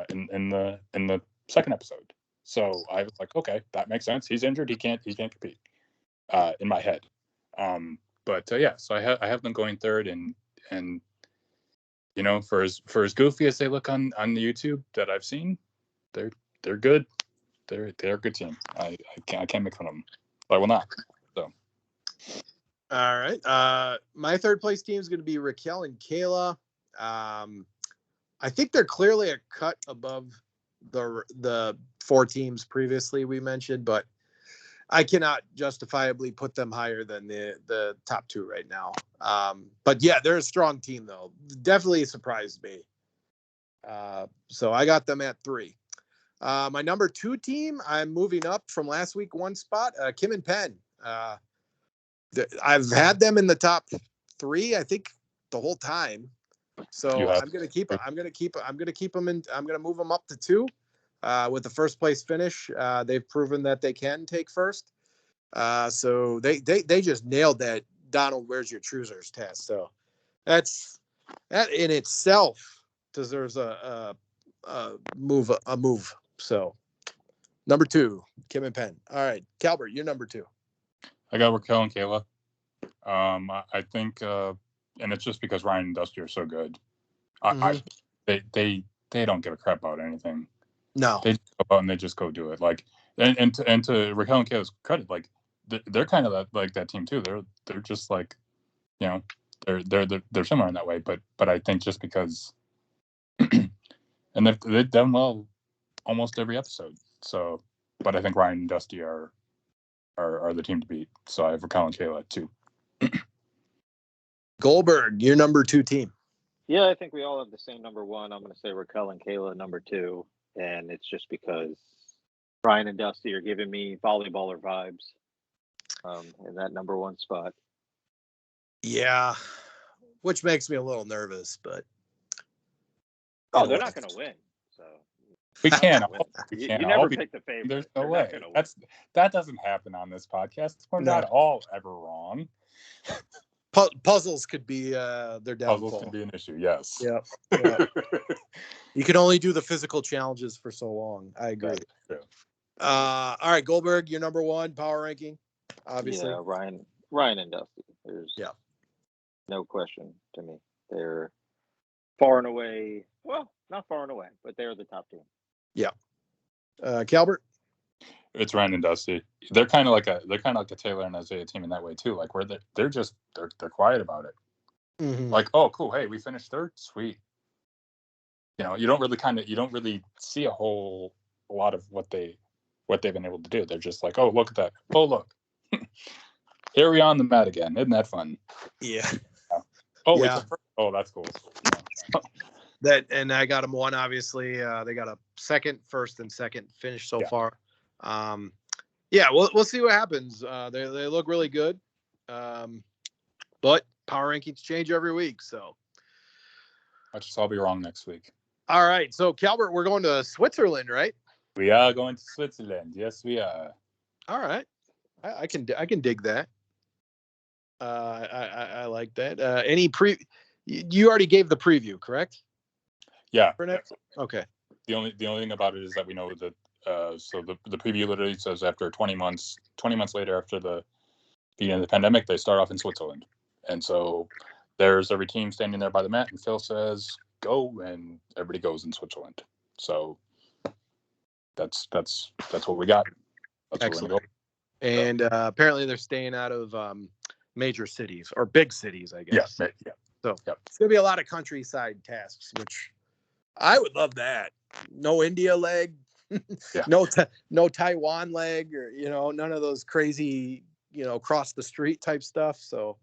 in the second episode. So I was like, okay, that makes sense. He's injured. He can't compete in my head. So I have them going 3rd, and for as goofy as they look on the YouTube that I've seen, they're good. They're a good team. I can't make fun of them. But I will not. So. All right. My 3rd place team is going to be Raquel and Kayla. I think they're clearly a cut above the 4 teams previously we mentioned, but I cannot justifiably put them higher than the top 2 right now. But yeah, they're a strong team though. Definitely surprised me. So I got them at 3. My number 2 team, I'm moving up from last week 1 spot. Kim and Penn. I've had them in the top 3, I think, the whole time. So I'm gonna keep them in. I'm gonna move them up to 2 with the 1st place finish. They've proven that they can take 1st. So they just nailed that Donald, where's your choosers test. So that's that in itself deserves a move. A move. So number 2, Kim and Penn. All right, Calbert, you're number 2. I got Raquel and Kayla. I think, and it's just because Ryan and Dusty are so good. They don't give a crap about anything. No, they just go out and they just go do it. Like, and to Raquel and Kayla's credit, like they're kind of like that team too. They're just like, you know, they're similar in that way. But I think just because, and they've done well almost every episode. So, but I think Ryan and Dusty are the team to beat. So I have Raquel and Kayla too. Goldberg, your number 2 team. Yeah, I think we all have the same number 1. I'm going to say Raquel and Kayla number 2, and it's just because Ryan and Dusty are giving me volleyballer vibes in that number 1 spot. Yeah, which makes me a little nervous, but they're not going to win. So we can't. You never pick the favorite. There's no way. That doesn't happen on this podcast. We're not all ever wrong. Puzzles could be their downfall. Puzzles can be an issue. Yes. Yep. You can only do the physical challenges for so long. I agree. All right, Goldberg, your number 1 power ranking. Obviously, yeah, Ryan and Dusty. There's no question to me. They're far and away. Well, not far and away, but they're the top team. Yeah. Calbert. It's Ryan and Dusty. They're kind of like a Taylor and Isaiah team in that way too. Like where they're quiet about it. Mm-hmm. Like, oh, cool. Hey, we finished 3rd. Sweet. You know, you don't really see a whole lot of what they've been able to do. They're just like, oh, look at that. Oh, look. Here we are on the mat again. Isn't that fun? Yeah. Oh, yeah. Oh, that's cool. That, and I got them 1. Obviously, they got a 2nd, 1st, and 2nd finish so far. We'll see what happens. They look really good, but power rankings change every week. So I just I'll be wrong next week. All right, so Calbert, we're going to Switzerland, right? We are going to Switzerland. Yes, we are. All right, I can dig that. I like that. You already gave the preview, correct? Yeah. For next? Okay. The only thing about it is that we know that so the preview literally says after 20 months later after the beginning of the pandemic, they start off in Switzerland. And so there's every team standing there by the mat and Phil says go, and everybody goes in Switzerland. So that's what we got. That's excellent. And apparently they're staying out of major cities or big cities, I guess. Yeah. So it's gonna be a lot of countryside tasks, which I would love that. No India leg, no Taiwan leg, or none of those crazy cross the street type stuff. So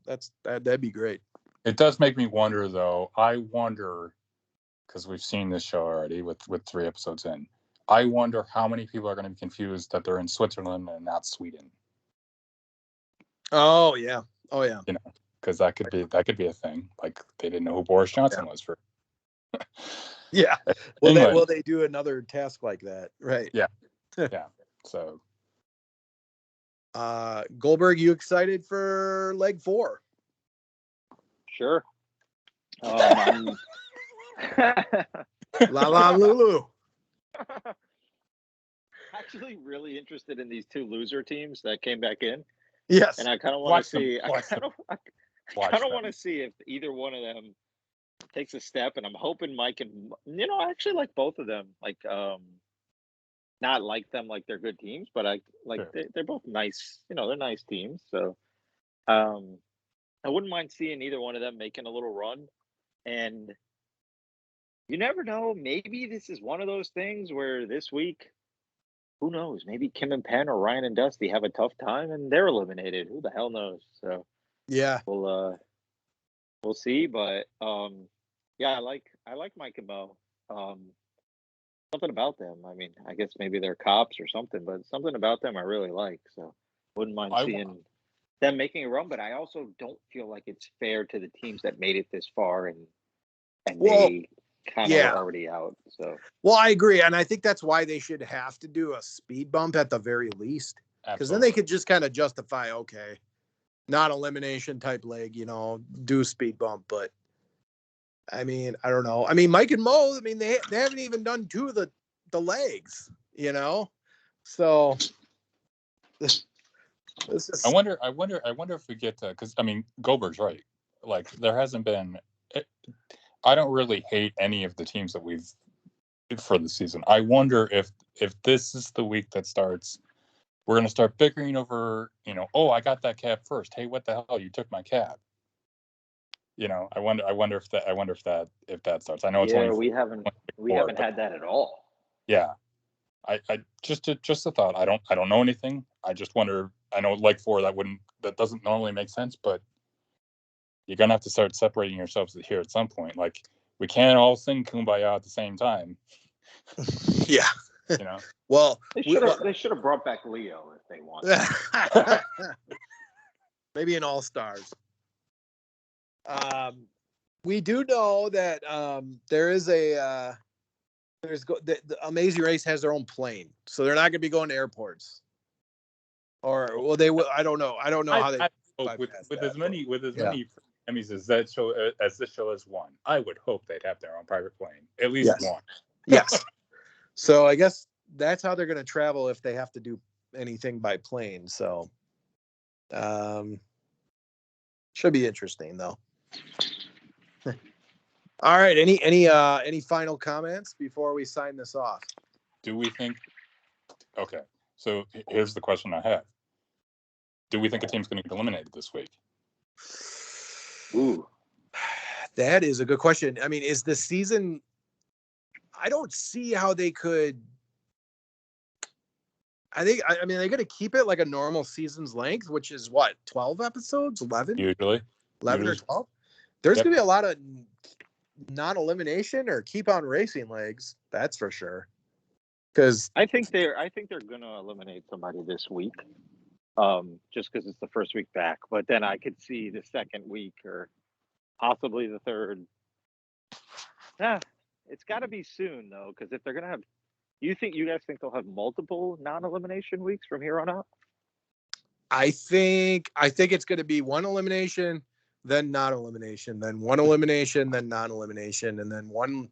that'd be great. It does make me wonder, though. I wonder, because we've seen this show already with 3 episodes in. I wonder how many people are going to be confused that they're in Switzerland and not Sweden. Oh yeah. Because that could be a thing. Like they didn't know who Boris Johnson was for. Yeah. Will they do another task like that? Right. Yeah. Yeah. So. Goldberg, you excited for leg 4? Sure. La la Lulu. Actually, really interested in these 2 loser teams that came back in. Yes, and I kind of want to see. I kind of want to see if either one of them takes a step, and I'm hoping Mike and I actually like both of them. Like, not like them like they're good teams, but I like they're both nice. They're nice teams. So, I wouldn't mind seeing either one of them making a little run. And you never know. Maybe this is one of those things where this week, who knows? Maybe Kim and Penn or Ryan and Dusty have a tough time and they're eliminated. Who the hell knows? So yeah, we'll see. But I like Mike and Mo. Something about them. I mean, I guess maybe they're cops or something, but something about them I really like. So wouldn't mind seeing them making a run. But I also don't feel like it's fair to the teams that made it this far and they kind of already out. So I agree, and I think that's why they should have to do a speed bump at the very least, because then they could just kind of justify, okay, not elimination type leg, do speed bump. But I mean, I don't know. I mean, Mike and Mo. I mean, they haven't even done two of the legs. So this is. I wonder if we get to, because I mean Goldberg's right. Like there hasn't been. I don't really hate any of the teams that we've for the season. I wonder if this is the week that starts. We're going to start bickering over, oh, I got that cab first. Hey, what the hell? You took my cab. I wonder if that starts. I know it's only we haven't had that at all. Yeah, I just a thought. I don't know anything. I just wonder. I know like that doesn't normally make sense, but you're gonna have to start separating yourselves here at some point. Like we can't all sing "Kumbaya" at the same time. Yeah. Well, they should have brought back Leo if they wanted. Maybe an All-Stars. We do know that there is the Amazing Race has their own plane, so they're not going to be going to airports. Or they will. I don't know. I don't know how they. With as many Emmys as this show has won, I would hope they'd have their own private plane, at least one. Yes. So I guess that's how they're going to travel if they have to do anything by plane. So, should be interesting though. All right. Any final comments before we sign this off? Do we think? Okay. So here's the question I have. Do we think a team's going to get eliminated this week? Ooh. That is a good question. I mean, is the season... I don't see how they could... I mean, they're going to keep it like a normal season's length, which is what, 12 episodes? 11? Usually. 11 or 12? There's going to be a lot of non-elimination or keep on racing legs. That's for sure. Because I think they're going to eliminate somebody this week. Just because it's the first week back, but then I could see the second week or possibly the third. Yeah, it's got to be soon though, because if they're gonna have, you guys think they'll have multiple non-elimination weeks from here on out? I think it's going to be one elimination, then non-elimination, then one elimination, then non-elimination, and then one.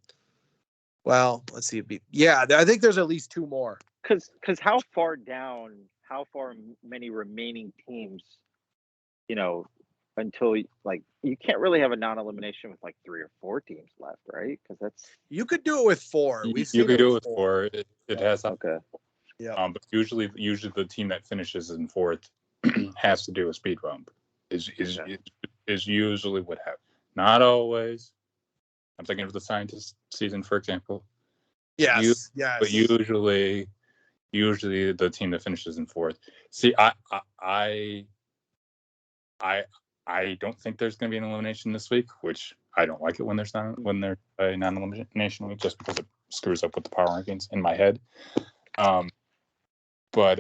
Well, let's see. I think there's at least two more. Because how far many remaining teams, until like you can't really have a non-elimination with like 3 or 4 teams left, right? Because you could do it with 4. You could do it with 4. It has okay. Yeah. But usually the team that finishes in 4th has to do a speed bump. Is usually what happens. Not always. I'm thinking of the scientist season, for example. Yes. But usually the team that finishes in 4th. See, I don't think there's going to be an elimination this week, which I don't like it when there's a non-elimination week, just because it screws up with the power rankings in my head. But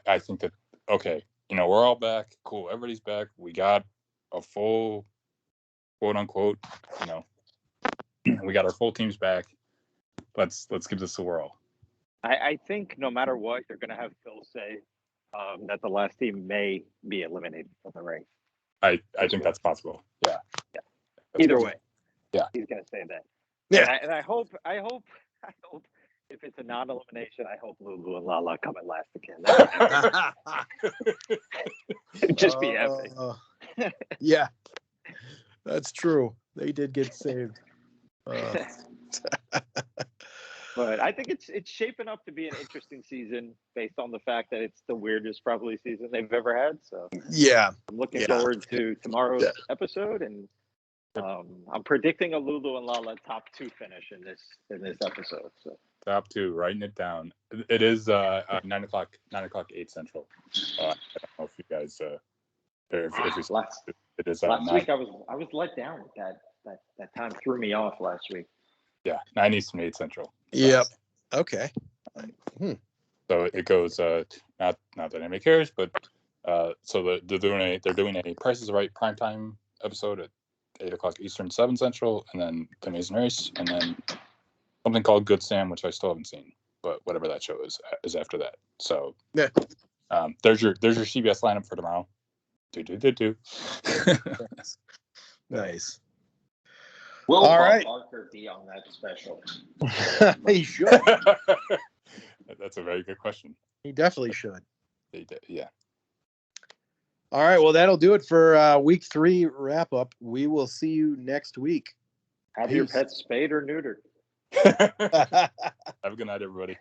I think that we're all back. Cool, everybody's back. We got a full, quote unquote, we got our full teams back. Let's give this a whirl. I think no matter what, you're going to have Phil say that the last team may be eliminated from the race. I think that's possible. Yeah. Either way. Yeah. He's going to say that. Yeah. And I hope if it's a non-elimination, I hope Lulu and Lala come in last again. It'd just be epic. Yeah. That's true. They did get saved. But I think it's shaping up to be an interesting season based on the fact that it's the weirdest probably season they've ever had. So yeah, I'm looking forward to tomorrow's episode, and I'm predicting a Lulu and Lala top 2 finish in this episode. So top 2, writing it down. It is 9 o'clock 8 Central. I don't know if you guys it is last week I was let down with that time threw me off last week. Yeah, 9 Eastern, 8 Central. Yep. Okay. So it goes. Not that anybody cares, but so they're doing a Price is Right primetime episode at 8 o'clock Eastern, 7 Central, and then The Amazing Race, and then something called Good Sam, which I still haven't seen, but whatever that show is after that. So yeah. There's your CBS lineup for tomorrow. Do. Nice. Will All Bob right. Barker be on that special? He should. That's a very good question. He definitely should. Yeah. All right. Well, that'll do it for week 3 wrap up. We will see you next week. Have your Peace. pets spayed or neutered. Have a good night, everybody.